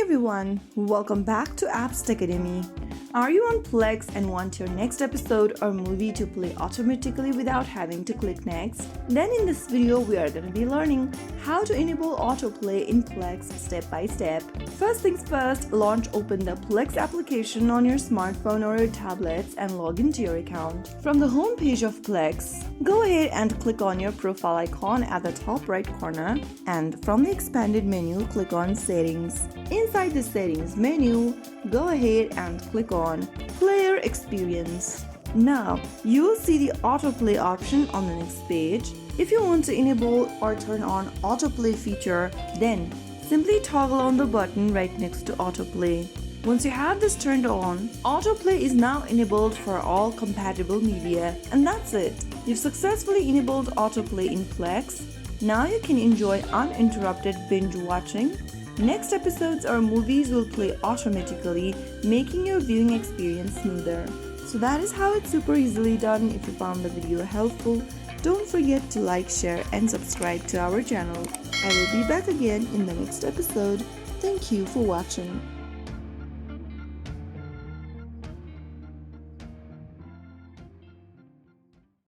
everyone, welcome back to Apps Academy. Are you on Plex and want your next episode or movie to play automatically without having to click next? Then in this video we are going to be learning how to enable autoplay in Plex step by step. First things first, open the Plex application on your smartphone or your tablets and log into your account. From the home page of Plex, go ahead and click on your profile icon at the top right corner, and from the expanded menu click on Settings. Inside the Settings menu, go ahead and click on Player Experience. Now, you will see the autoplay option on the next page. If you want to enable or turn on autoplay feature, then simply toggle on the button right next to autoplay. Once you have this turned on, autoplay is now enabled for all compatible media, and that's it. You've successfully enabled autoplay in Plex. Now you can enjoy uninterrupted binge watching. Next episodes or movies will play automatically, making your viewing experience smoother. So that is how it's super easily done. If you found the video helpful, don't forget to like, share and subscribe to our channel. I will be back again in the next episode. Thank you for watching.